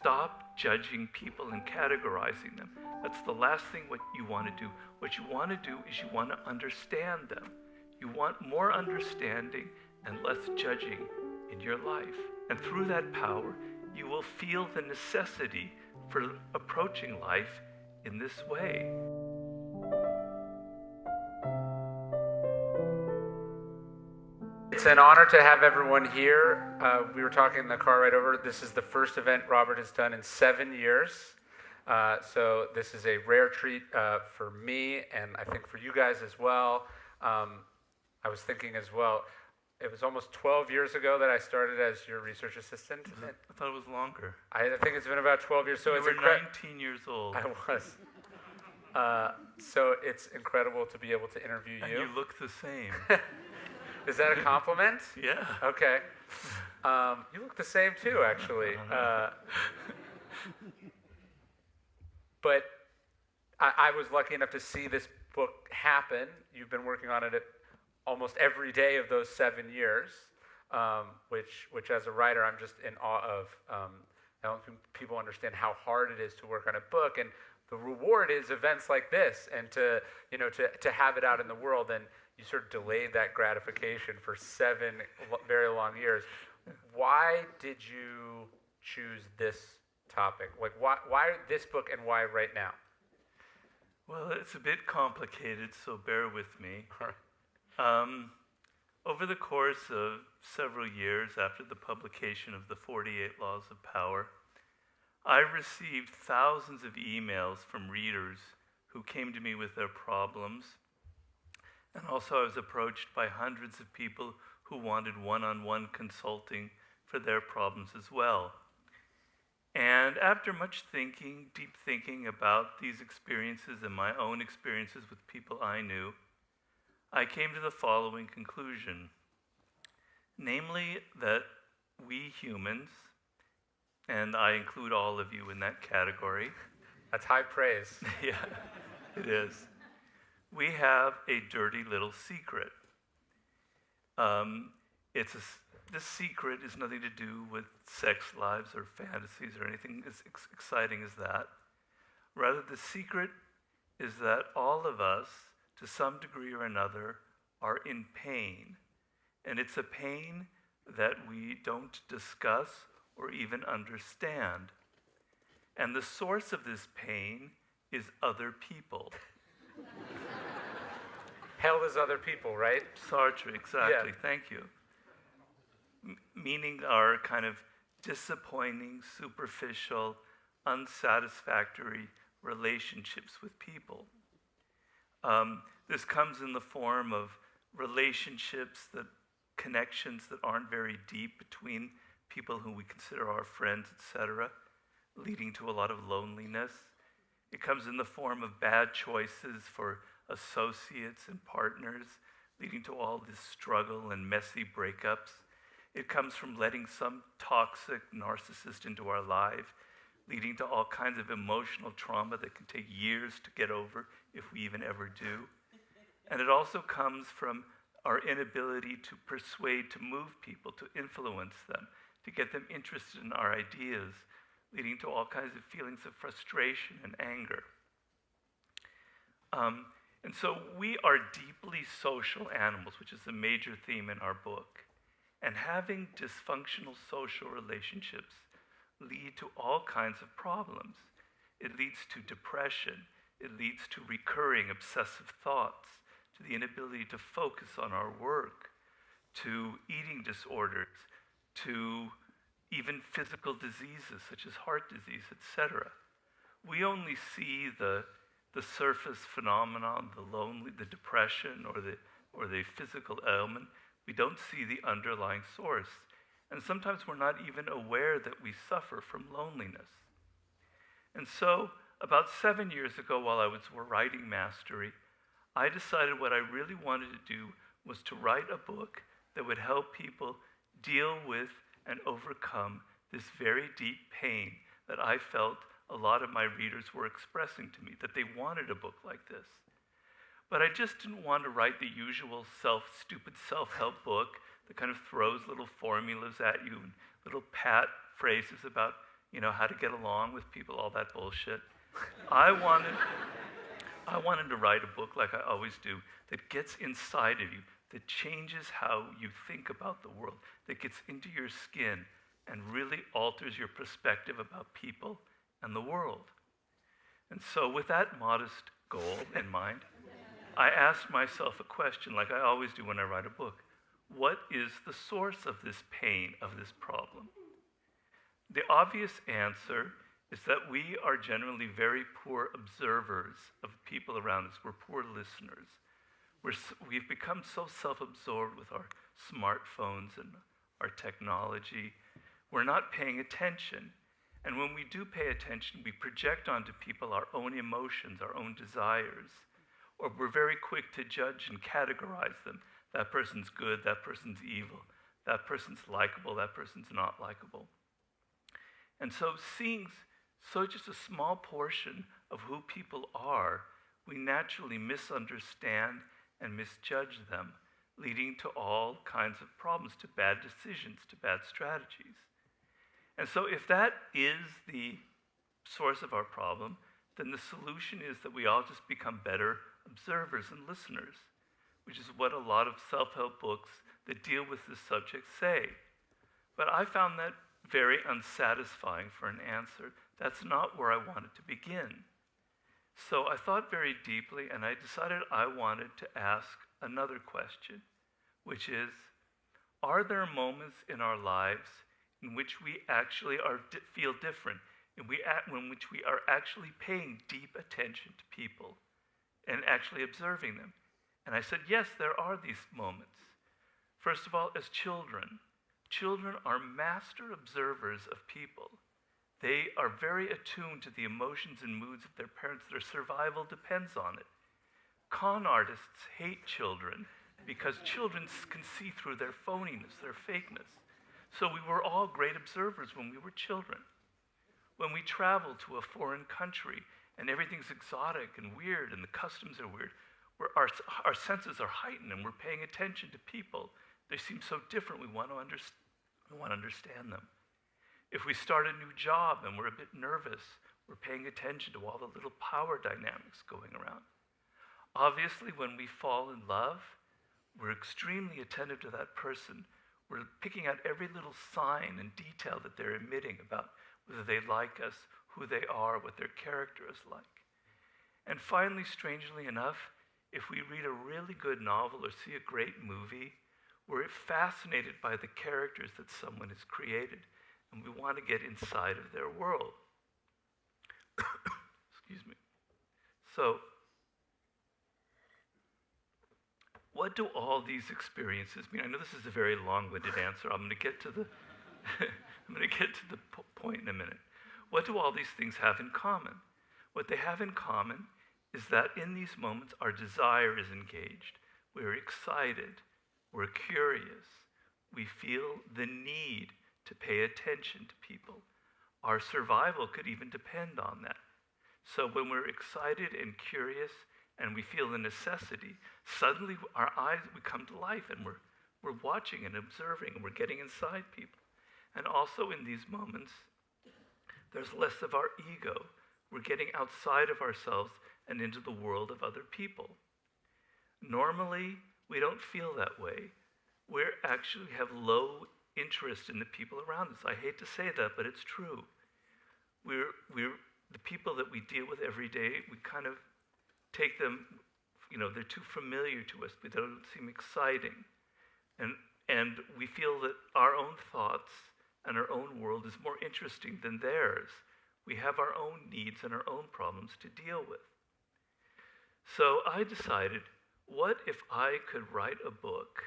stop judging people and categorizing them. That's the last thing what you want to do. What you want to do is you want to understand them. You want more understanding and less judging in your life. And through that power, you will feel the necessity for approaching life in this way. It's an honor to have everyone here. We were talking in the car right over. This is the first event Robert has done in 7 years. So this is a rare treat for me, and I think for you guys as well. I was thinking as well, it was almost 12 years ago that I started as your research assistant. I thought it was longer. I think it's been about 12 years. So you it's were 19 years old. I was. So it's incredible to be able to interview you. And you look the same. Is that a compliment? Yeah. Okay. You look the same too, actually. But I was lucky enough to see this book happen. You've been working on it almost every day of those 7 years, which as a writer, I'm just in awe of. I don't think people understand how hard it is to work on a book, and the reward is events like this, and to have it out in the world. And you sort of delayed that gratification for 7 very long years. Why did you choose this topic? Like, why this book and why right now? Well, it's a bit complicated, so bear with me. Over the course of several years after the publication of the 48 Laws of Power, I received thousands of emails from readers who came to me with their problems. And also I was approached by hundreds of people who wanted one-on-one consulting for their problems as well. And after much thinking, deep thinking about these experiences and my own experiences with people I knew, I came to the following conclusion. Namely, that we humans, and I include all of you in that category. That's high praise. Yeah, it is. We have a dirty little secret. This secret is nothing to do with sex lives or fantasies or anything as exciting as that. Rather, the secret is that all of us, to some degree or another, are in pain. And it's a pain that we don't discuss or even understand. And the source of this pain is other people. Hell is other people, right? Sartre, exactly. Yeah. Thank you. Meaning our kind of disappointing, superficial, unsatisfactory relationships with people. This comes in the form of relationships, connections that aren't very deep between people who we consider our friends, etc., leading to a lot of loneliness. It comes in the form of bad choices for associates and partners, leading to all this struggle and messy breakups. It comes from letting some toxic narcissist into our life, leading to all kinds of emotional trauma that can take years to get over if we even ever do. And it also comes from our inability to persuade, to move people, to influence them, to get them interested in our ideas, leading to all kinds of feelings of frustration and anger. And so we are deeply social animals, which is a major theme in our book. And having dysfunctional social relationships lead to all kinds of problems. It leads to depression. It leads to recurring obsessive thoughts, to the inability to focus on our work, to eating disorders, to even physical diseases such as heart disease, etc. We only see the surface phenomenon, the depression, or the physical ailment. We don't see the underlying source. And sometimes we're not even aware that we suffer from loneliness. And so, about 7 years ago, while I was writing Mastery, I decided what I really wanted to do was to write a book that would help people deal with and overcome this very deep pain that I felt a lot of my readers were expressing to me, that they wanted a book like this. But I just didn't want to write the usual stupid self-help book that kind of throws little formulas at you and little pat phrases about, how to get along with people, all that bullshit. I wanted, I wanted to write a book, like I always do, that gets inside of you, that changes how you think about the world, that gets into your skin and really alters your perspective about people and the world. And so with that modest goal in mind, I asked myself a question, like I always do when I write a book. What is the source of this pain, of this problem? The obvious answer is that we are generally very poor observers of people around us. We're poor listeners. We've become so self-absorbed with our smartphones and our technology. We're not paying attention. And when we do pay attention, we project onto people our own emotions, our own desires, or we're very quick to judge and categorize them. That person's good, that person's evil, that person's likable, that person's not likable. And so seeing just a small portion of who people are, we naturally misunderstand and misjudge them, leading to all kinds of problems, to bad decisions, to bad strategies. And so if that is the source of our problem, then the solution is that we all just become better observers and listeners, which is what a lot of self-help books that deal with this subject say. But I found that very unsatisfying for an answer. That's not where I wanted to begin. So I thought very deeply, and I decided I wanted to ask another question, which is, are there moments in our lives in which we actually feel different, in which we are actually paying deep attention to people and actually observing them? And I said, yes, there are these moments. First of all, as children are master observers of people. They are very attuned to the emotions and moods of their parents. Their survival depends on it. Con artists hate children because children can see through their phoniness, their fakeness. So we were all great observers when we were children. When we travel to a foreign country and everything's exotic and weird and the customs are weird, our senses are heightened and we're paying attention to people. They seem so different, we want to understand them. If we start a new job and we're a bit nervous, we're paying attention to all the little power dynamics going around. Obviously, when we fall in love, we're extremely attentive to that person. We're picking out every little sign and detail that they're emitting about whether they like us, who they are, what their character is like. And finally, strangely enough, if we read a really good novel or see a great movie, we're fascinated by the characters that someone has created, and we want to get inside of their world. Excuse me. So, what do all these experiences mean? I know this is a very long-winded answer. I'm going to get to the point in a minute. What do all these things have in common? What they have in common is that in these moments, our desire is engaged. We're excited. We're curious. We feel the need to pay attention to people. Our survival could even depend on that. So when we're excited and curious and we feel the necessity, suddenly our eyes come to life and we're watching and observing and we're getting inside people. And also in these moments, there's less of our ego. We're getting outside of ourselves and into the world of other people. Normally, we don't feel that way. We actually have low interest in the people around us. I hate to say that, but it's true. We're the people that we deal with every day, we kind of take them, they're too familiar to us. They don't seem exciting. And we feel that our own thoughts and our own world is more interesting than theirs. We have our own needs and our own problems to deal with. So I decided, what if I could write a book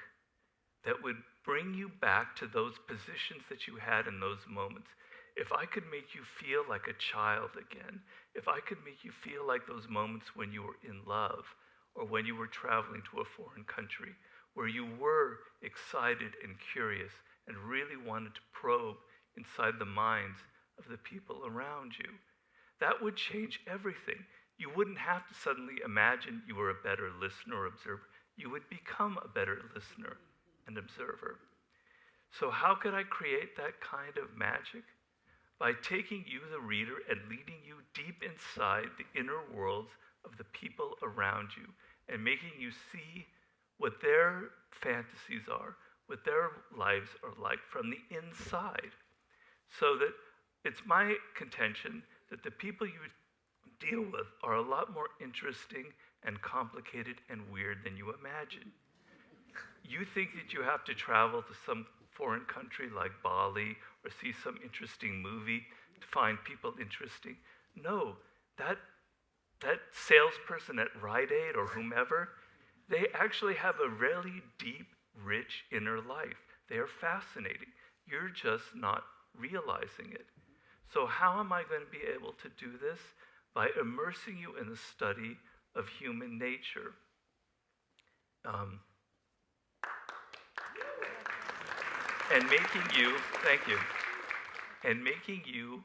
that would bring you back to those positions that you had in those moments? If I could make you feel like a child again, if I could make you feel like those moments when you were in love or when you were traveling to a foreign country, where you were excited and curious and really wanted to probe inside the minds of the people around you, that would change everything. You wouldn't have to suddenly imagine you were a better listener or observer. You would become a better listener and observer. So how could I create that kind of magic? by taking you, the reader, and leading you deep inside the inner worlds of the people around you and making you see what their fantasies are, what their lives are like from the inside. So that it's my contention that the people you deal with are a lot more interesting and complicated and weird than you imagine. You think that you have to travel to some foreign country like Bali or see some interesting movie to find people interesting. No, that salesperson at Rite Aid or whomever, they actually have a really deep, rich inner life. They are fascinating. You're just not realizing it. So how am I going to be able to do this? By immersing you in the study of human nature. And making you, thank you, and making you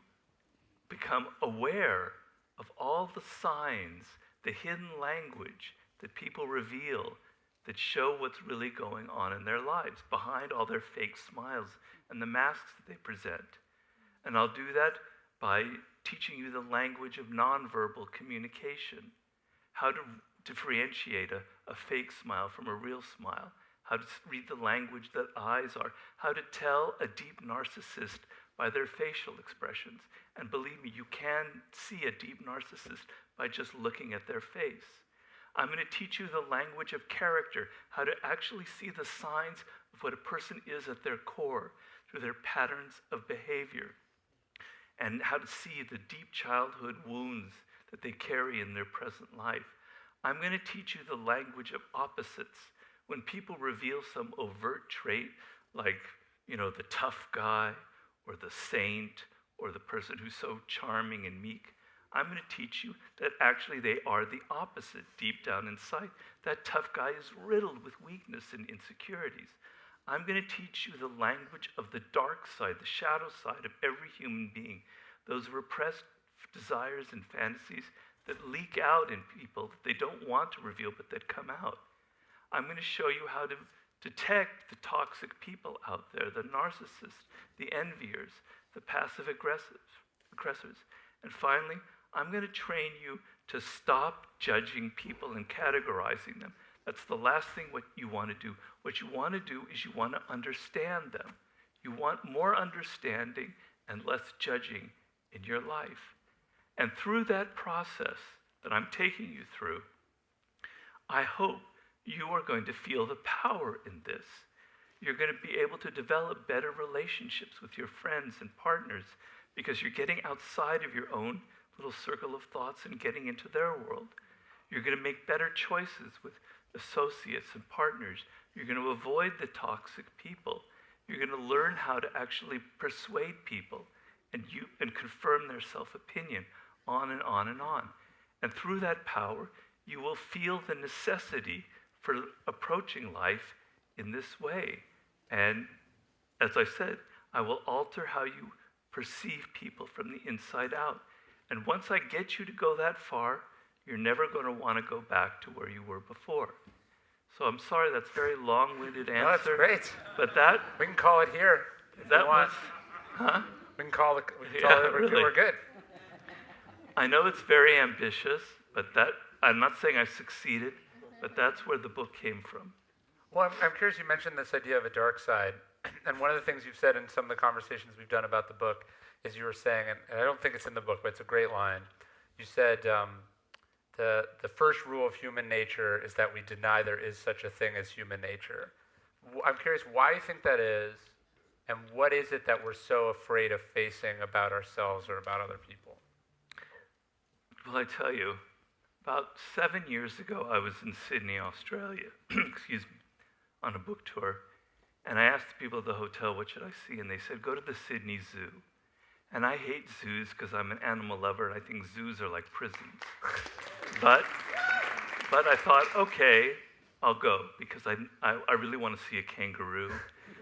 become aware of all the signs, the hidden language that people reveal that show what's really going on in their lives behind all their fake smiles and the masks that they present. And I'll do that by teaching you the language of nonverbal communication, how to differentiate a fake smile from a real smile, how to read the language that eyes are, how to tell a deep narcissist by their facial expressions. And believe me, you can see a deep narcissist by just looking at their face. I'm going to teach you the language of character, how to actually see the signs of what a person is at their core through their patterns of behavior, and how to see the deep childhood wounds that they carry in their present life. I'm going to teach you the language of opposites. When people reveal some overt trait, like, the tough guy, or the saint, or the person who's so charming and meek, I'm going to teach you that actually they are the opposite deep down inside. That tough guy is riddled with weakness and insecurities. I'm going to teach you the language of the dark side, the shadow side of every human being, those repressed desires and fantasies that leak out in people that they don't want to reveal but that come out. I'm going to show you how to detect the toxic people out there, the narcissists, the enviers, the passive aggressors. And finally, I'm going to train you to stop judging people and categorizing them. That's the last thing what you want to do. What you want to do is you want to understand them. You want more understanding and less judging in your life. And through that process that I'm taking you through, I hope you are going to feel the power in this. You're going to be able to develop better relationships with your friends and partners because you're getting outside of your own little circle of thoughts and getting into their world. You're going to make better choices with associates and partners. You're going to avoid the toxic people. You're going to learn how to actually persuade people and confirm their self-opinion, on and on and on. And through that power, you will feel the necessity for approaching life in this way. And as I said, I will alter how you perceive people from the inside out. And once I get you to go that far, you're never going to want to go back to where you were before. So I'm sorry, that's a very long-winded answer. No, that's great. But we can call it here. That was, huh? We can call it. We're good. I know it's very ambitious, but I'm not saying I succeeded, but that's where the book came from. Well, I'm curious, you mentioned this idea of a dark side, and one of the things you've said in some of the conversations we've done about the book is you were saying, and I don't think it's in the book, but it's a great line, you said the first rule of human nature is that we deny there is such a thing as human nature. I'm curious why you think that is, and what is it that we're so afraid of facing about ourselves or about other people? Well, I tell you, about 7 years ago, I was in Sydney, Australia, excuse me, on a book tour, and I asked the people at the hotel, what should I see? And they said, go to the Sydney Zoo. And I hate zoos because I'm an animal lover, and I think zoos are like prisons. But I thought, okay, I'll go, because I really want to see a kangaroo.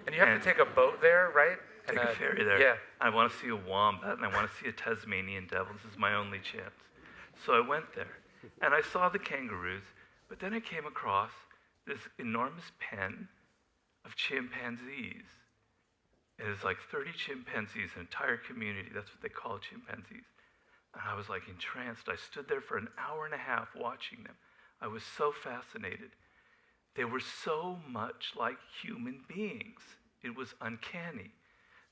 And you have to take a boat there, right? Take a ferry there. Yeah. I want to see a wombat, and I want to see a Tasmanian devil. This is my only chance. So I went there, and I saw the kangaroos, but then I came across this enormous pen of chimpanzees. And it's like 30 chimpanzees, an entire community. That's what they call chimpanzees. And I was like entranced. I stood there for an hour and a half watching them. I was so fascinated. They were so much like human beings. It was uncanny.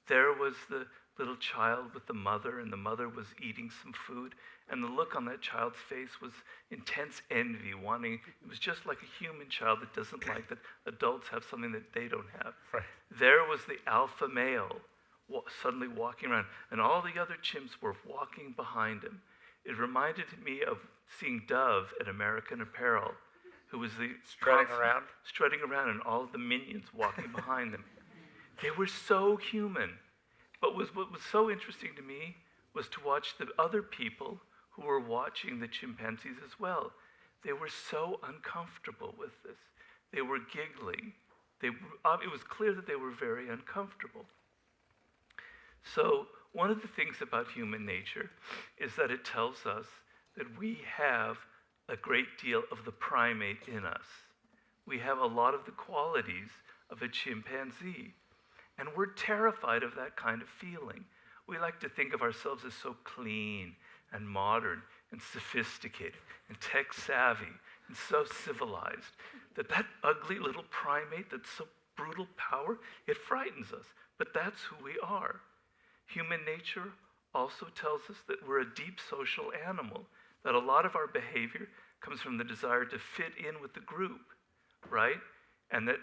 There was the little child with the mother, and the mother was eating some food, and the look on that child's face was intense envy, it was just like a human child that doesn't like that adults have something that they don't have. Right. There was the alpha male suddenly walking around, and all the other chimps were walking behind him. It reminded me of seeing Dove at American Apparel, who was the strutting around, and all of the minions walking behind them. They were so human. But what was so interesting to me was to watch the other people who were watching the chimpanzees as well. They were so uncomfortable with this. They were giggling. It was clear that they were very uncomfortable. So one of the things about human nature is that it tells us that we have a great deal of the primate in us. We have a lot of the qualities of a chimpanzee. And we're terrified of that kind of feeling. We like to think of ourselves as so clean and modern and sophisticated and tech savvy and so civilized that ugly little primate that's so brutal power, it frightens us. But that's who we are. Human nature also tells us that we're a deep social animal, that a lot of our behavior comes from the desire to fit in with the group, right? And that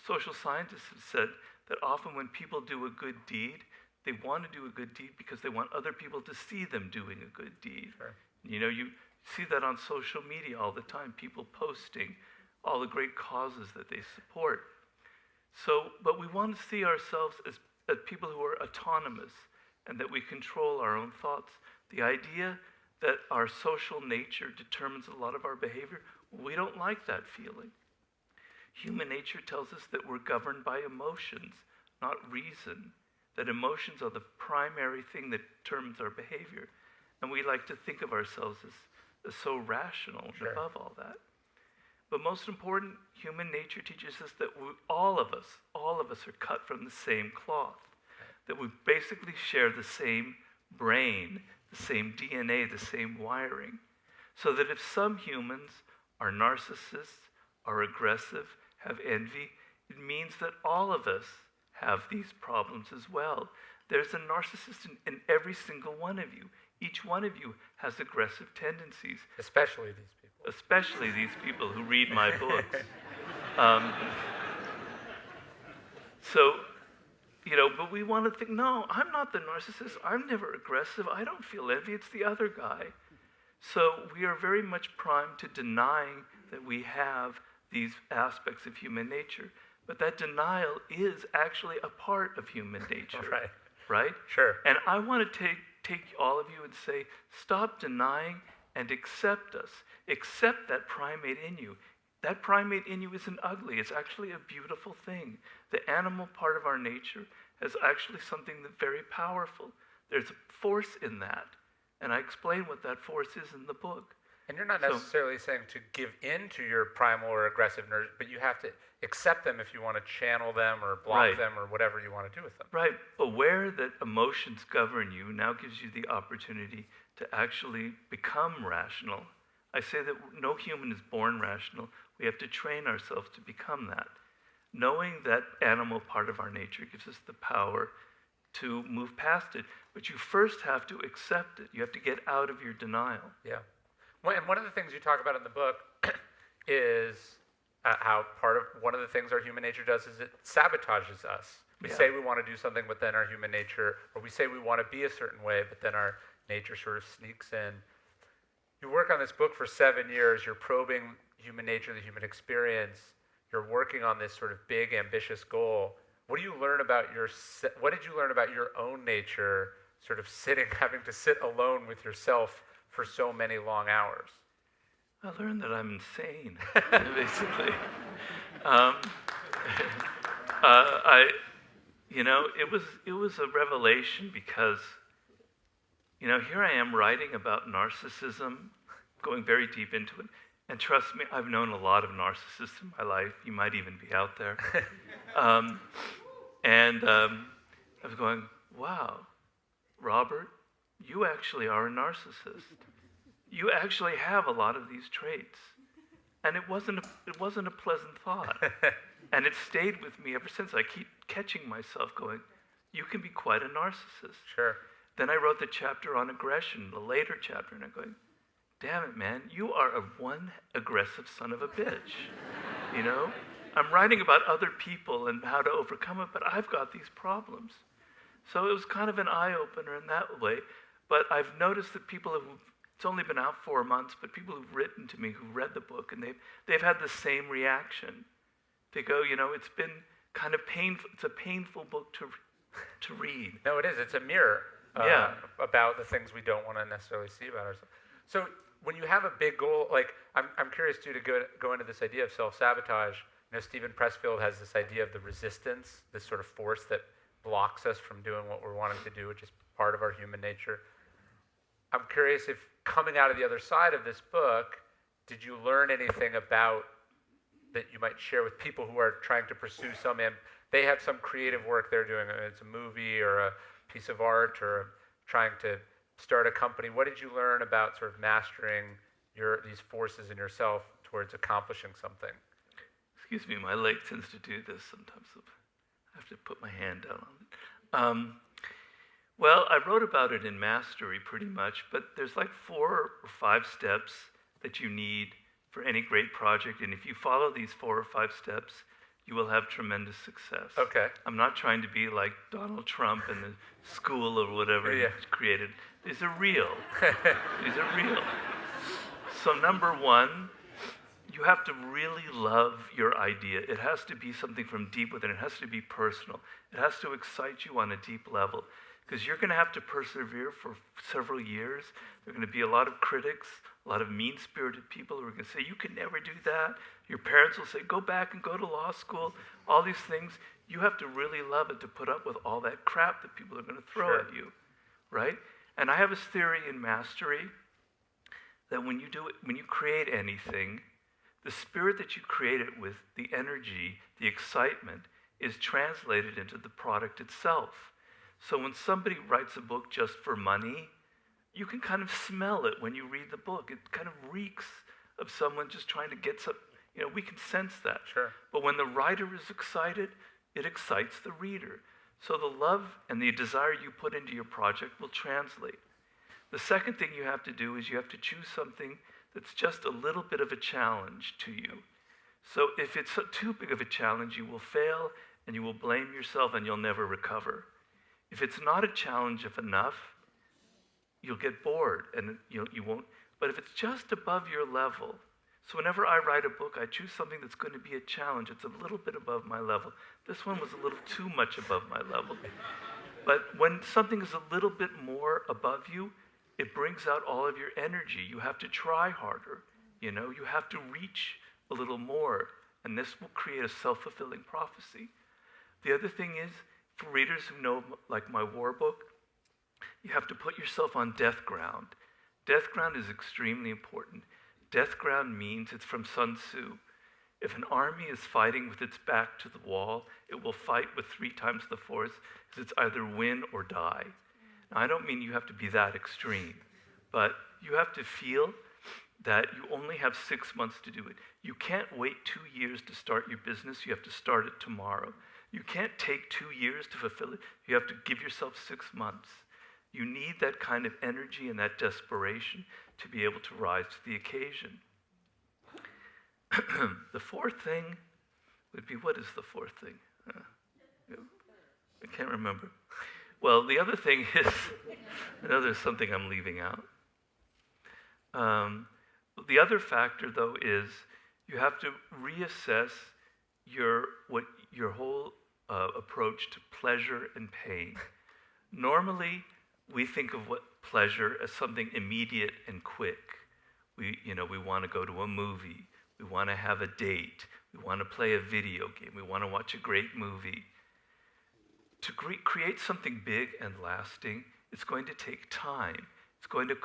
social scientists have said that often when people do a good deed, they want to do a good deed because they want other people to see them doing a good deed. Sure. You know, you see that on social media all the time, people posting all the great causes that they support. So, but we want to see ourselves as people who are autonomous and that we control our own thoughts. The idea that our social nature determines a lot of our behavior, we don't like that feeling. Human nature tells us that we're governed by emotions, not reason, that emotions are the primary thing that determines our behavior. And we like to think of ourselves as so rational Sure. above all that. But most important, human nature teaches us that all of us are cut from the same cloth, that we basically share the same brain, the same DNA, the same wiring. So that if some humans are narcissists, are aggressive, have envy, it means that all of us have these problems as well. There's a narcissist in every single one of you. Each one of you has aggressive tendencies. Especially these people. Especially these people who read my books. So, you know, but we want to think, no, I'm not the narcissist. I'm never aggressive. I don't feel envy. It's the other guy. So we are very much primed to denying that we have these aspects of human nature. But that denial is actually a part of human nature. Right. Right? Sure. And I want to take all of you and say, stop denying and accept us. Accept that primate in you. That primate in you isn't ugly. It's actually a beautiful thing. The animal part of our nature has actually something that's very powerful. There's a force in that. And I explain what that force is in the book. And you're not necessarily saying to give in to your primal or aggressive nerves, but you have to accept them if you want to channel them or block Right. them or whatever you want to do with them. Right. Aware that emotions govern you now gives you the opportunity to actually become rational. I say that no human is born rational. We have to train ourselves to become that. Knowing that animal part of our nature gives us the power to move past it. But you first have to accept it. You have to get out of your denial. Yeah. Well, and one of the things you talk about in the book is how one of the things our human nature does is it sabotages us. We Yeah. say we want to do something, but then our human nature, or we say we want to be a certain way, but then our nature sort of sneaks in. You work on this book for 7 years. You're probing human nature, the human experience. You're working on this sort of big, ambitious goal. What did you learn about your own nature, sort of having to sit alone with yourself for so many long hours? I learned that I'm insane, basically. It was a revelation because, here I am writing about narcissism, going very deep into it. And trust me, I've known a lot of narcissists in my life. You might even be out there. And I was going, wow, Robert, you actually are a narcissist. You actually have a lot of these traits. And it wasn't a pleasant thought. And it stayed with me ever since. I keep catching myself going, you can be quite a narcissist. Sure. Then I wrote the chapter on aggression, the later chapter, and I'm going, damn it, man, you are one aggressive son of a bitch. You know? I'm writing about other people and how to overcome it, but I've got these problems. So it was kind of an eye-opener in that way. But I've noticed that people have, it's only been out 4 months, but people who've written to me who've read the book, and they've had the same reaction. They go, you know, it's been kind of painful. It's a painful book to read. No, it is. It's a mirror about the things we don't want to necessarily see about ourselves. So when you have a big goal, like I'm curious too to go into this idea of self-sabotage. You know, Stephen Pressfield has this idea of the resistance, this sort of force that blocks us from doing what we're wanting to do, which is part of our human nature. I'm curious if coming out of the other side of this book, did you learn anything about that you might share with people who are trying to pursue they have some creative work they're doing, it's a movie or a piece of art or trying to start a company. What did you learn about sort of mastering these forces in yourself towards accomplishing something? Excuse me, my leg tends to do this sometimes. I have to put my hand down on it. Well, I wrote about it in Mastery pretty much, but there's like 4 or 5 steps that you need for any great project, and if you follow these 4 or 5 steps, you will have tremendous success. Okay. I'm not trying to be like Donald Trump and the school or whatever he created. These are real. These are real. So number 1, you have to really love your idea. It has to be something from deep within. It has to be personal. It has to excite you on a deep level, because you're going to have to persevere for several years. There are going to be a lot of critics, a lot of mean-spirited people who are going to say, you can never do that. Your parents will say, go back and go to law school. All these things. You have to really love it to put up with all that crap that people are going to throw at you, right? And I have this theory in Mastery that when you create anything, the spirit that you create it with, the energy, the excitement, is translated into the product itself. So when somebody writes a book just for money, you can kind of smell it when you read the book. It kind of reeks of someone just trying to get some, we can sense that. Sure. But when the writer is excited, it excites the reader. So the love and the desire you put into your project will translate. The second thing you have to do is you have to choose something that's just a little bit of a challenge to you. So if it's too big of a challenge, you will fail and you will blame yourself and you'll never recover. If it's not a challenge enough, you'll get bored and you won't. But if it's just above your level, so whenever I write a book, I choose something that's going to be a challenge. It's a little bit above my level. This one was a little too much above my level. But when something is a little bit more above you, it brings out all of your energy. You have to try harder. You have to reach a little more. And this will create a self-fulfilling prophecy. The other thing is, for readers who know, like my war book, you have to put yourself on death ground. Death ground is extremely important. Death ground means, it's from Sun Tzu, if an army is fighting with its back to the wall, it will fight with 3 times the force, because it's either win or die. Now, I don't mean you have to be that extreme, but you have to feel that you only have 6 months to do it. You can't wait 2 years to start your business. You have to start it tomorrow. You can't take 2 years to fulfill it. You have to give yourself 6 months. You need that kind of energy and that desperation to be able to rise to the occasion. The fourth thing would be, what is the fourth thing? I can't remember. Well, the other thing is, I know there's something I'm leaving out. The other factor, though, is you have to reassess your whole approach to pleasure and pain. Normally, we think of pleasure as something immediate and quick. We want to go to a movie. We want to have a date. We want to play a video game. We want to watch a great movie. To create something big and lasting, it's going to take time. It's going to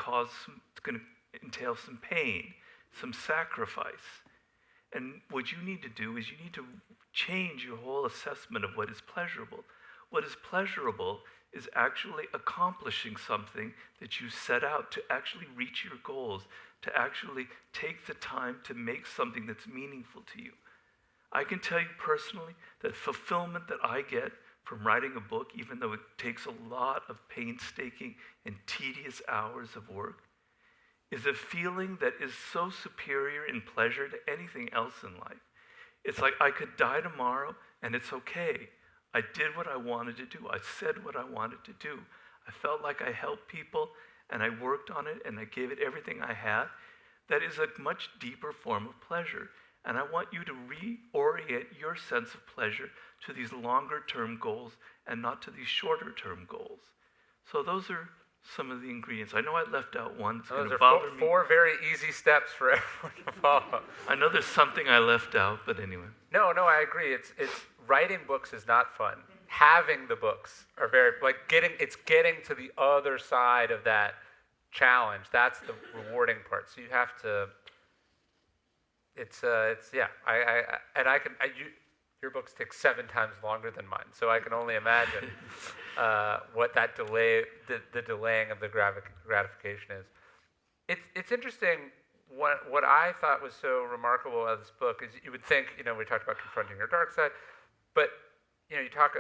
entail some pain, some sacrifice. And what you need to do is you need to change your whole assessment of what is pleasurable. What is pleasurable is actually accomplishing something that you set out to actually reach your goals, to actually take the time to make something that's meaningful to you. I can tell you personally that fulfillment that I get from writing a book, even though it takes a lot of painstaking and tedious hours of work, is a feeling that is so superior in pleasure to anything else in life. It's like I could die tomorrow and it's okay. I did what I wanted to do. I said what I wanted to do. I felt like I helped people and I worked on it and I gave it everything I had. That is a much deeper form of pleasure. And I want you to reorient your sense of pleasure to these longer-term goals and not to these shorter-term goals. So those are some of the ingredients. I know I left out one. It's going to bother me. Four very easy steps for everyone to follow. I know there's something I left out, but anyway. No, I agree. It's writing books is not fun. Having the books are very getting to the other side of that challenge. That's the rewarding part. So you have to. Your books take 7 times longer than mine, so I can only imagine what that delay, the delaying of the gratification is. It's interesting. What I thought was so remarkable about this book is you would think, we talked about confronting your dark side, but you talk.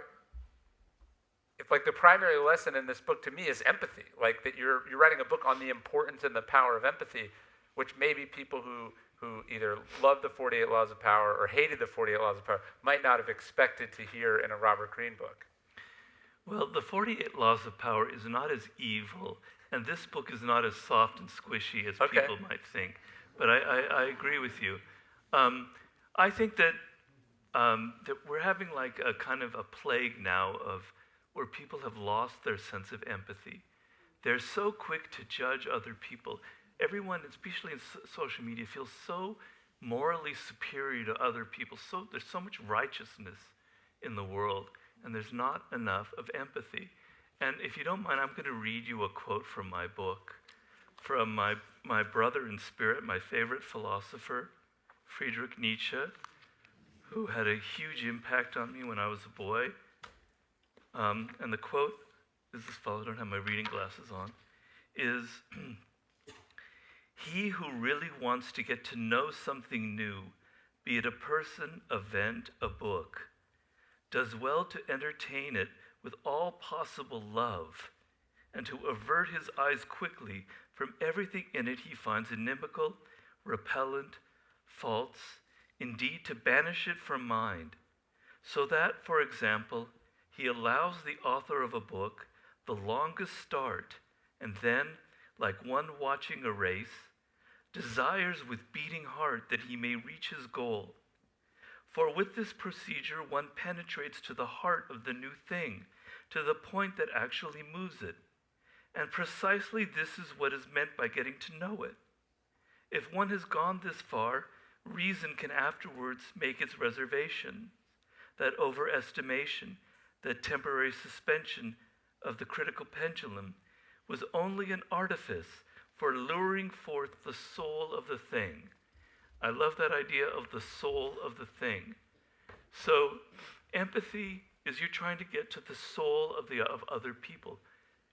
If the primary lesson in this book to me is empathy, that you're writing a book on the importance and the power of empathy, which maybe people who either loved the 48 Laws of Power or hated the 48 Laws of Power might not have expected to hear in a Robert Greene book. Well, the 48 Laws of Power is not as evil, and this book is not as soft and squishy as people might think. But I agree with you. I think that we're having a kind of a plague now of where people have lost their sense of empathy. They're so quick to judge other people. Everyone, especially in social media, feels so morally superior to other people. There's so much righteousness in the world, and there's not enough of empathy. And if you don't mind, I'm going to read you a quote from my book, from my brother in spirit, my favorite philosopher, Friedrich Nietzsche, who had a huge impact on me when I was a boy. And the quote is as follows. I don't have my reading glasses on. Is... He who really wants to get to know something new, be it a person, event, a book, does well to entertain it with all possible love, and to avert his eyes quickly from everything in it he finds inimical, repellent, false, indeed to banish it from mind, so that, for example, he allows the author of a book the longest start, and then, like one watching a race, desires with beating heart that he may reach his goal. For with this procedure one penetrates to the heart of the new thing, to the point that actually moves it. And precisely this is what is meant by getting to know it. If one has gone this far, reason can afterwards make its reservation. That overestimation, that temporary suspension of the critical pendulum was only an artifice for luring forth the soul of the thing. I love that idea of the soul of the thing. So empathy is you're trying to get to the soul of other people.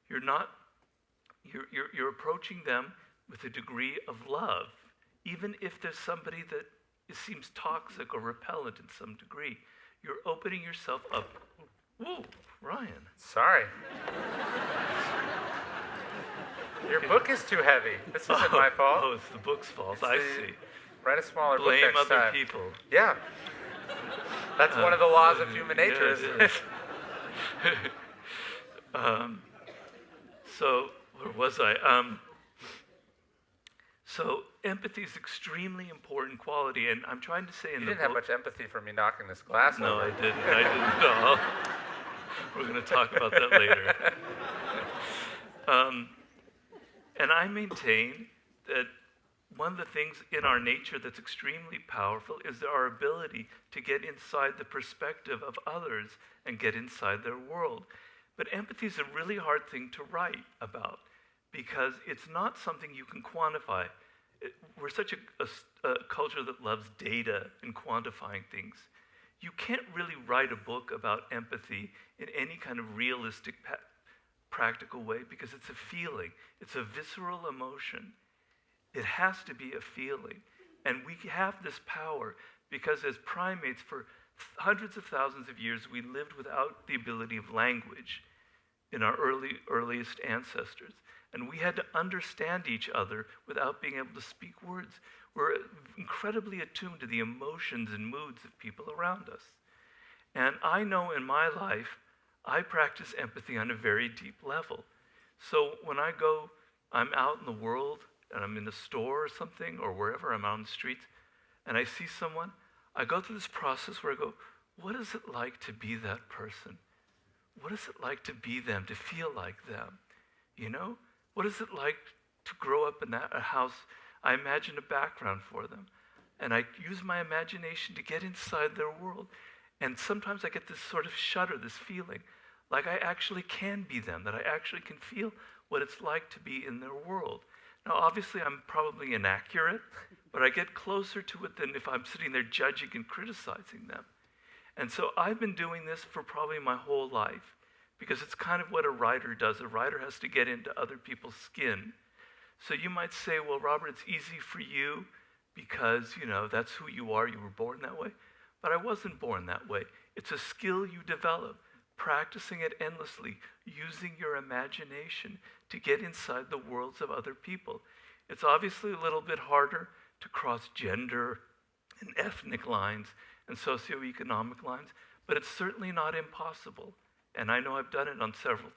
You're approaching them with a degree of love, even if there's somebody that seems toxic or repellent in some degree. You're opening yourself up. Whoa, Ryan. Sorry. Your book is too heavy. This isn't my fault. Oh, it's the book's fault. I see. Write a smaller Blame book next other time. people. Yeah. That's one of the laws of human nature, isn't it? So, where was I? So, empathy is extremely important quality, and I'm trying to say in the book... You didn't have much empathy for me knocking this glass over. No, I didn't at all. We're going to talk about that later. And I maintain that one of the things in our nature that's extremely powerful is our ability to get inside the perspective of others and get inside their world. But empathy is a really hard thing to write about because it's not something you can quantify. We're such a culture that loves data and quantifying things. You can't really write a book about empathy in any kind of realistic, practical way because it's a feeling. It's a visceral emotion. It has to be a feeling. And we have this power because as primates for hundreds of thousands of years, we lived without the ability of language in our earliest ancestors. And we had to understand each other without being able to speak words. We're incredibly attuned to the emotions and moods of people around us. And I know in my life, I practice empathy on a very deep level. So when I'm out in the world, and I'm in a store or something, or wherever I'm out on the streets, and I see someone, I go through this process where I go, what is it like to be that person? What is it like to be them, to feel like them? You know? What is it like to grow up in a house? I imagine a background for them. And I use my imagination to get inside their world. And sometimes I get this sort of shudder, this feeling, like I actually can be them, that I actually can feel what it's like to be in their world. Now, obviously, I'm probably inaccurate, but I get closer to it than if I'm sitting there judging and criticizing them. And so I've been doing this for probably my whole life, because it's kind of what a writer does. A writer has to get into other people's skin. So you might say, well, Robert, it's easy for you because, that's who you are. You were born that way. But I wasn't born that way. It's a skill you develop, practicing it endlessly, using your imagination to get inside the worlds of other people. It's obviously a little bit harder to cross gender and ethnic lines and socioeconomic lines, but it's certainly not impossible. And I know I've done it on several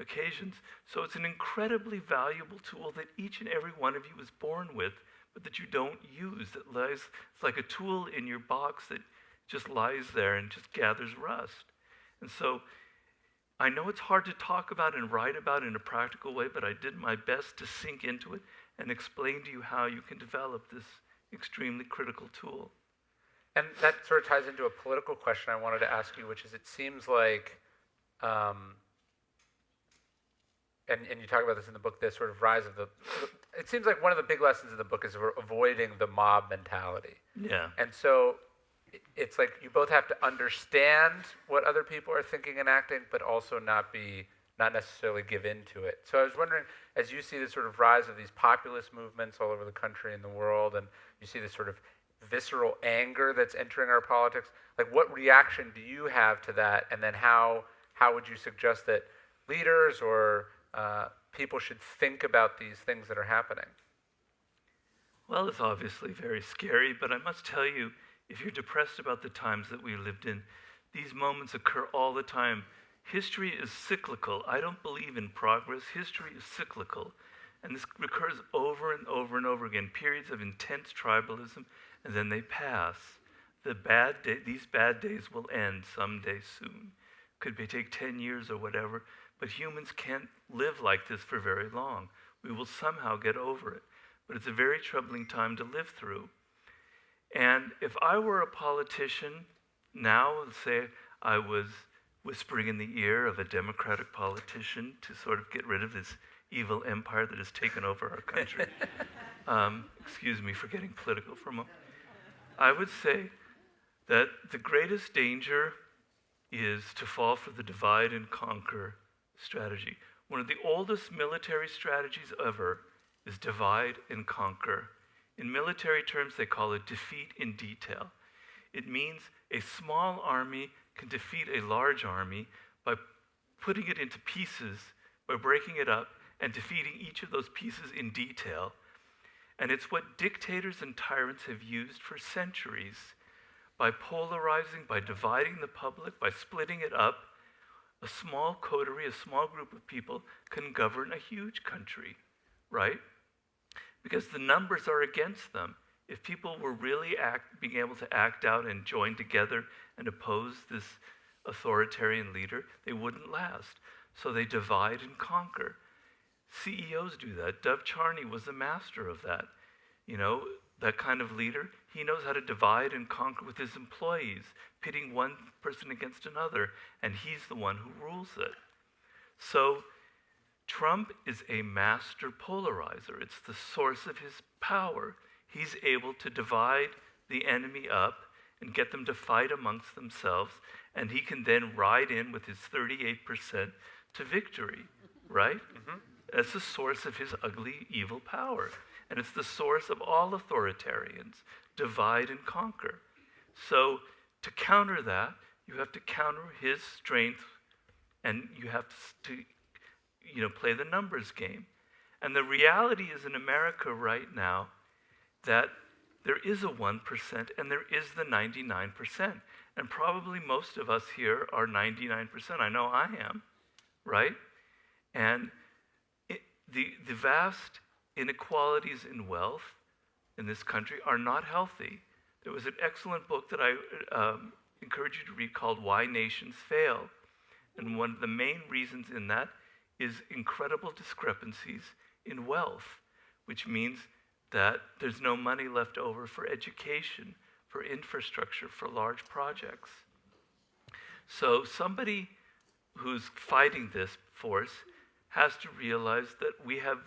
occasions. So it's an incredibly valuable tool that each and every one of you is born with, but that you don't use. It's like a tool in your box that just lies there and just gathers rust. And so I know it's hard to talk about and write about in a practical way, but I did my best to sink into it and explain to you how you can develop this extremely critical tool. And that sort of ties into a political question I wanted to ask you, which is it seems like, and you talk about this in the book, this sort of rise of it seems like one of the big lessons of the book is avoiding the mob mentality. Yeah. And so it's like you both have to understand what other people are thinking and acting, but also not necessarily give in to it. So I was wondering, as you see this sort of rise of these populist movements all over the country and the world, and you see this sort of visceral anger that's entering our politics, like what reaction do you have to that? And then how would you suggest that leaders or people should think about these things that are happening? Well, it's obviously very scary, but I must tell you, if you're depressed about the times that we lived in, these moments occur all the time. History is cyclical. I don't believe in progress. History is cyclical. And this recurs over and over and over again, periods of intense tribalism, and then they pass. These bad days will end someday soon. Could take 10 years or whatever, but humans can't live like this for very long. We will somehow get over it. But it's a very troubling time to live through. And if I were a politician now, let's say I was whispering in the ear of a Democratic politician to sort of get rid of this evil empire that has taken over our country. Excuse me for getting political for a moment. I would say that the greatest danger is to fall for the divide and conquer strategy. One of the oldest military strategies ever is divide and conquer. In military terms, they call it defeat in detail. It means a small army can defeat a large army by putting it into pieces, by breaking it up and defeating each of those pieces in detail. And it's what dictators and tyrants have used for centuries. By polarizing, by dividing the public, by splitting it up, a small coterie, a small group of people can govern a huge country, right? Because the numbers are against them. If people were really being able to act out and join together and oppose this authoritarian leader, they wouldn't last. So they divide and conquer. CEOs do that. Dov Charney was the master of that. That kind of leader, he knows how to divide and conquer with his employees, pitting one person against another, and he's the one who rules it. So Trump is a master polarizer. It's the source of his power. He's able to divide the enemy up and get them to fight amongst themselves, and he can then ride in with his 38% to victory, right? That's the source of his ugly, evil power. And it's the source of all authoritarians, divide and conquer. So to counter that, you have to counter his strength, and you have to play the numbers game. And the reality is in America right now that there is a 1% and there is the 99%. And probably most of us here are 99%. I know I am, right? And the vast inequalities in wealth in this country are not healthy. There was an excellent book that I encourage you to read called Why Nations Fail. And one of the main reasons in that is incredible discrepancies in wealth, which means that there's no money left over for education, for infrastructure, for large projects. So somebody who's fighting this force has to realize that we have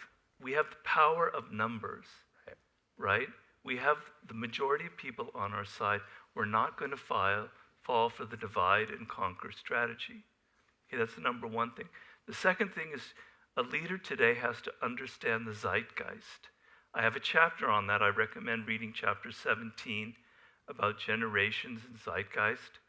the power of numbers, right? We have the majority of people on our side. We're not going to fall for the divide and conquer strategy. Okay, that's the number one thing. The second thing is a leader today has to understand the zeitgeist. I have a chapter on that. I recommend reading chapter 17 about generations and zeitgeist.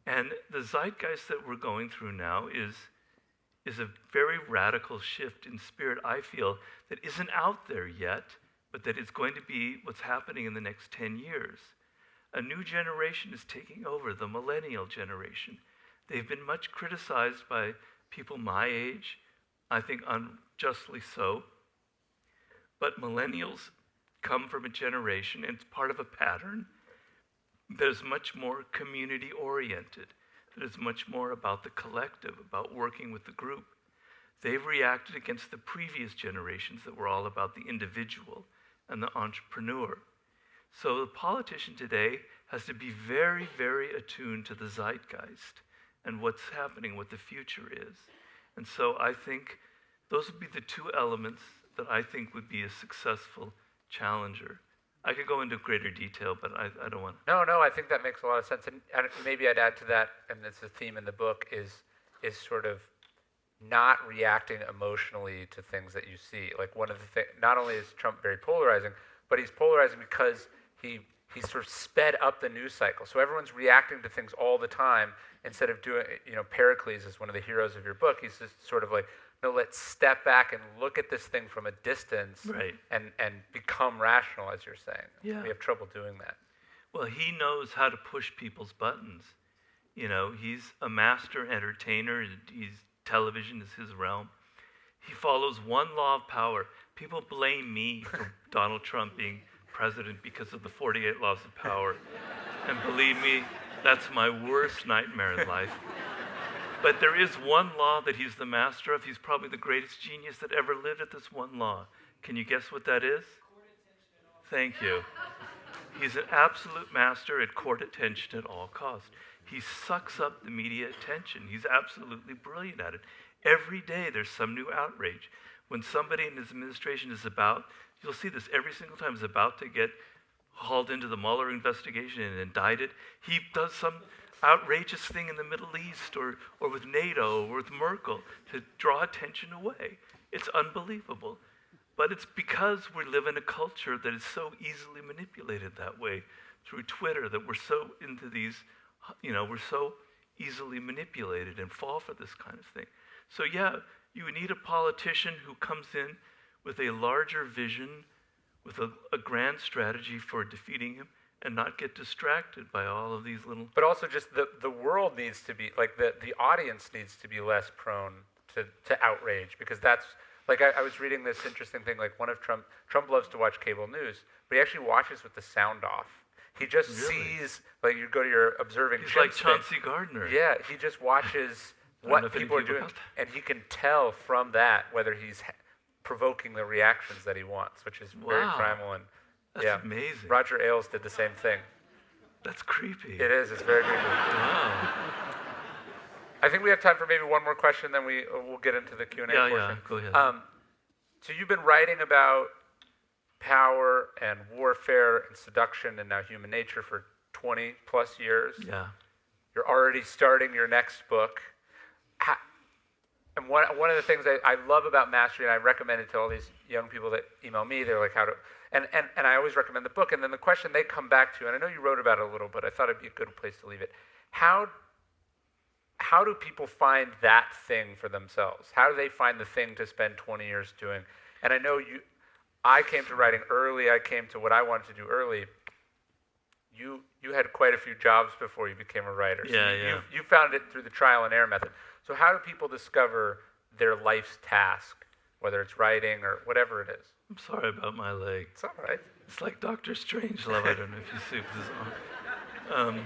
And the zeitgeist that we're going through now is a very radical shift in spirit, I feel, that isn't out there yet, but that is going to be what's happening in the next 10 years. A new generation is taking over, the millennial generation. They've been much criticized by people my age, I think unjustly so. But millennials come from a generation, and it's part of a pattern that is much more community-oriented, that is much more about the collective, about working with the group. They've reacted against the previous generations that were all about the individual and the entrepreneur. So the politician today has to be very, very attuned to the zeitgeist and what's happening, what the future is. And so I think those would be the two elements that I think would be a successful challenger. I could go into greater detail, but I don't want to. No, I think that makes a lot of sense. And maybe I'd add to that, and it's a theme in the book, is sort of not reacting emotionally to things that you see. Like one of the things, not only is Trump very polarizing, but he's polarizing because he sort of sped up the news cycle. So everyone's reacting to things all the time instead of doing, Pericles is one of the heroes of your book. He's just sort of like, no, let's step back and look at this thing from a distance, right, and become rational, as you're saying. Yeah. We have trouble doing that. Well, he knows how to push people's buttons. He's a master entertainer. Television is his realm. He follows one law of power. People blame me for Donald Trump being president because of the 48 laws of power. And believe me, that's my worst nightmare in life. But there is one law that he's the master of. He's probably the greatest genius that ever lived at this one law. Can you guess what that is? Thank you. He's an absolute master at court attention at all costs. He sucks up the media attention. He's absolutely brilliant at it. Every day there's some new outrage. When somebody in his administration is about, you'll see this every single time, is about to get hauled into the Mueller investigation and indicted, he does some outrageous thing in the Middle East or with NATO or with Merkel to draw attention away. It's unbelievable. But it's because we live in a culture that is so easily manipulated that way through Twitter, that we're so into these, we're so easily manipulated and fall for this kind of thing. So yeah, you need a politician who comes in with a larger vision, with a grand strategy for defeating him, and not get distracted by all of these little... But also just the world needs to be, like the audience needs to be less prone to outrage, because that's, like I was reading this interesting thing, like Trump loves to watch cable news, but he actually watches with the sound off. He just sees, like you go to your observing He's like Chauncey Gardner. Yeah, he just watches what people are doing, and he can tell from that whether he's provoking the reactions that he wants, which is very primal. And that's amazing. Roger Ailes did the same thing. That's creepy. It is. It's very creepy. Wow. I think we have time for maybe one more question, then we'll get into the Q&A portion. Yeah, go ahead. So you've been writing about power and warfare and seduction and now human nature for 20 plus years. Yeah. You're already starting your next book. And one of the things I love about mastery, and I recommend it to all these young people that email me, they're like, how to, and I always recommend the book. And then the question they come back to, and I know you wrote about it a little, but I thought it'd be a good place to leave it. How do people find that thing for themselves? How do they find the thing to spend 20 years doing? And I know I came to writing early. I came to what I wanted to do early. You had quite a few jobs before you became a writer. So you found it through the trial and error method. So how do people discover their life's task, whether it's writing or whatever it is? I'm sorry about my leg. It's all right. It's like Dr. Strangelove. I don't know if you see this on.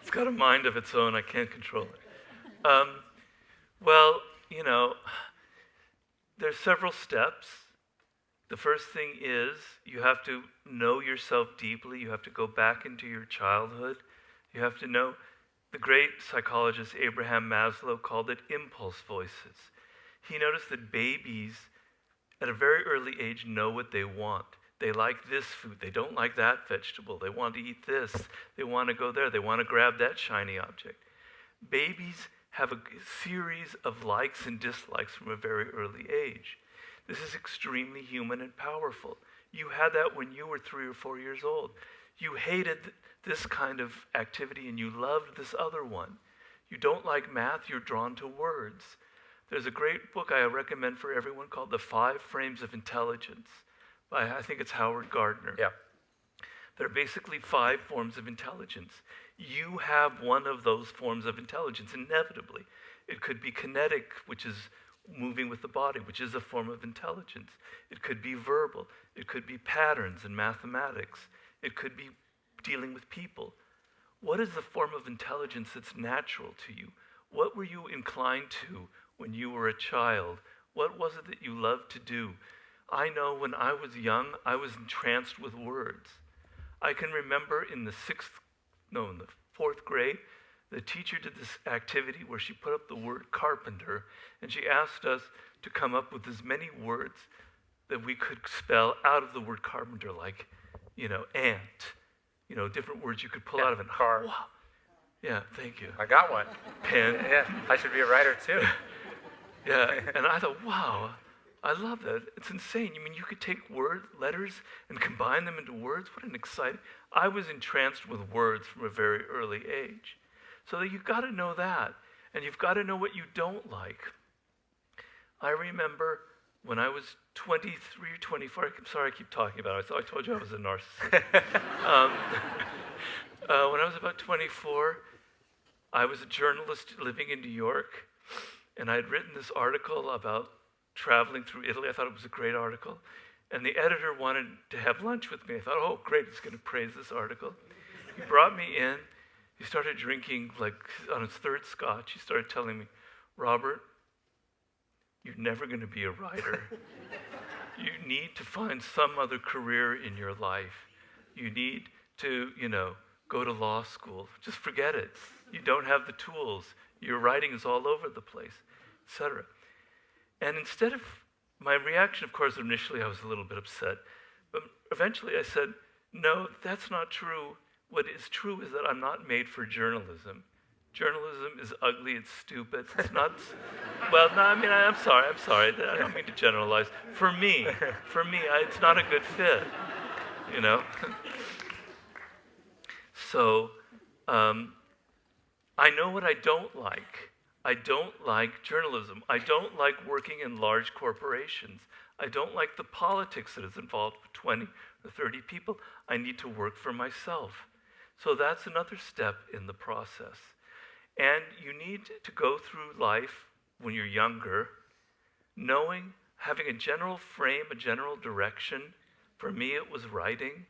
It's got a mind of its own. I can't control it. Well, there's several steps. The first thing is you have to know yourself deeply. You have to go back into your childhood. You have to know. The great psychologist Abraham Maslow called it impulse voices. He noticed that babies at a very early age know what they want. They like this food. They don't like that vegetable. They want to eat this. They want to go there. They want to grab that shiny object. Babies have a series of likes and dislikes from a very early age. This is extremely human and powerful. You had that when you were 3 or 4 years old. You hated this kind of activity and you loved this other one. You don't like math, you're drawn to words. There's a great book I recommend for everyone called The 5 Frames of Intelligence by, I think it's Howard Gardner. Yeah. There are basically 5 forms of intelligence. You have one of those forms of intelligence, inevitably. It could be kinetic, which is moving with the body, which is a form of intelligence. It could be verbal. It could be patterns in mathematics. It could be dealing with people. What is the form of intelligence that's natural to you? What were you inclined to when you were a child? What was it that you loved to do? I know when I was young, I was entranced with words. I can remember in the 4th grade, the teacher did this activity where she put up the word carpenter, and she asked us to come up with as many words that we could spell out of the word carpenter, like, ant, different words you could pull out of it. Car. Wow. Yeah, thank you. I got one. Pen. Yeah, I should be a writer too. Yeah, and I thought, wow, I love that. It's insane. You could take letters and combine them into words. What an exciting. I was entranced with words from a very early age. So you've got to know that, and you've got to know what you don't like. I remember when I was 23 or 24, I'm sorry I keep talking about it. I told you I was a narcissist. When I was about 24, I was a journalist living in New York, and I had written this article about traveling through Italy. I thought it was a great article. And the editor wanted to have lunch with me. I thought, oh, great, he's going to praise this article. He brought me in. He started drinking, like, on his 3rd scotch. He started telling me, Robert, you're never going to be a writer. You need to find some other career in your life. You need to, go to law school. Just forget it. You don't have the tools. Your writing is all over the place, etc. And instead of, my reaction, of course, initially I was a little bit upset. But eventually I said, no, that's not true. What is true is that I'm not made for journalism. Journalism is ugly, it's stupid, it's not, well, no, I'm sorry, I don't mean to generalize. For me, it's not a good fit, So, I know what I don't like. I don't like journalism. I don't like working in large corporations. I don't like the politics that is involved with 20 or 30 people. I need to work for myself. So that's another step in the process. And you need to go through life when you're younger, having a general frame, a general direction. For me, it was writing,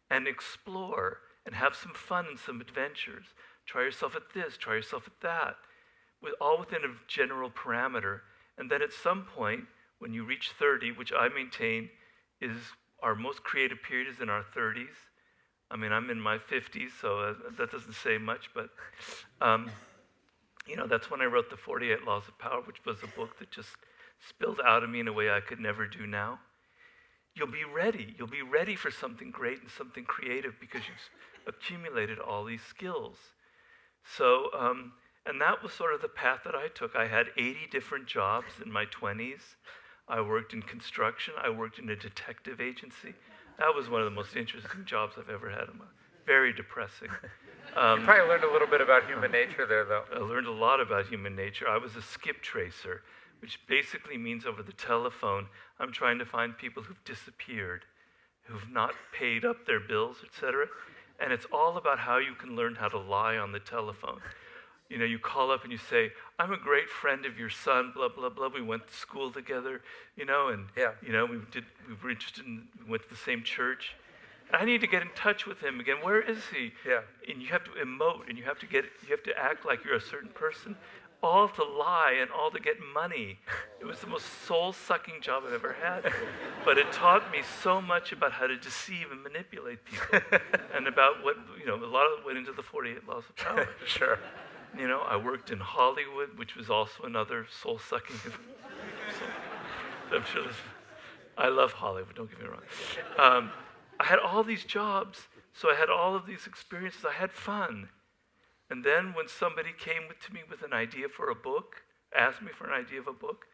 and explore and have some fun and some adventures. Try yourself at this, try yourself at that, all within a general parameter. And then at some point, when you reach 30, which I maintain is our most creative period is in our 30s. I'm in my 50s, so that doesn't say much, but that's when I wrote The 48 Laws of Power, which was a book that just spilled out of me in a way I could never do now. you'll be ready. You'll be ready for something great and something creative because you've accumulated all these skills. So, and that was sort of the path that I took. I had 80 different jobs in my 20s. I worked in construction. I worked in a detective agency. That was one of the most interesting jobs I've ever had. Very depressing. You probably learned a little bit about human nature there, though. I learned a lot about human nature. I was a skip tracer, which basically means over the telephone, I'm trying to find people who've disappeared, who've not paid up their bills, etc. And it's all about how you can learn how to lie on the telephone. You know, you call up and you say, I'm a great friend of your son, blah, blah, blah. We went to school together, you know, and, you know, we were interested in, we went to the same church. I need to get in touch with him again. Where is he? Yeah. And you have to emote, and you have to act like you're a certain person, all to lie and all to get money. It was the most soul-sucking job I've ever had. But it taught me so much about how to deceive and manipulate people, and about what, you know, a lot of it went into the 48 Laws of Power. Sure. You know, I worked in Hollywood, which was also another soul-sucking. I'm sure I love Hollywood, don't get me wrong. I had all these jobs, so I had all of these experiences. I had fun. And then when somebody came to me with an idea for a book, asked me for an idea of a book,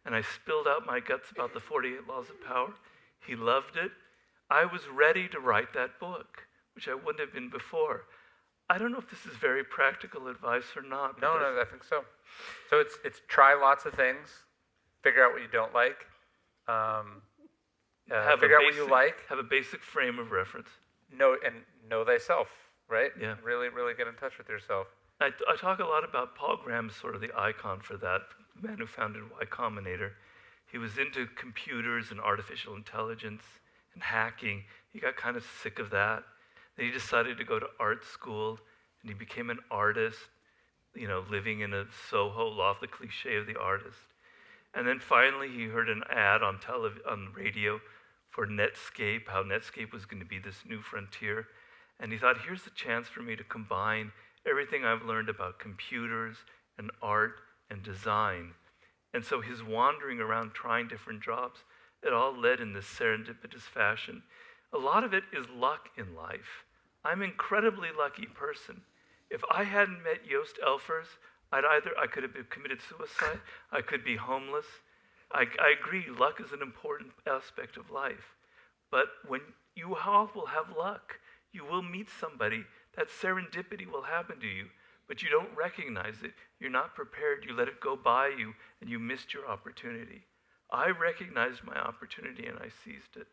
and I spilled out my guts about the 48 Laws of Power, he loved it. I was ready to write that book, which I wouldn't have been before. I don't know if this is very practical advice or not. No, I think so. So it's try lots of things, figure out what you don't like, figure out what you like. Have a basic frame of reference. Know thyself, right? Yeah. Really, really get in touch with yourself. I talk a lot about Paul Graham, sort of the icon for that, the man who founded Y Combinator. He was into computers and artificial intelligence and hacking. He got kind of sick of that. Then he decided to go to art school, and he became an artist, you know, living in a Soho loft, the cliche of the artist. And then finally he heard an ad on radio for Netscape, how Netscape was going to be this new frontier. And he thought, here's the chance for me to combine everything I've learned about computers and art and design. And so his wandering around trying different jobs, it all led in this serendipitous fashion. A lot of it is luck in life. I'm an incredibly lucky person. If I hadn't met Joost Elfers, I could have committed suicide, I could be homeless. I agree, luck is an important aspect of life. But when you all will have luck, you will meet somebody, that serendipity will happen to you, but you don't recognize it. You're not prepared, you let it go by you, and you missed your opportunity. I recognized my opportunity and I seized it.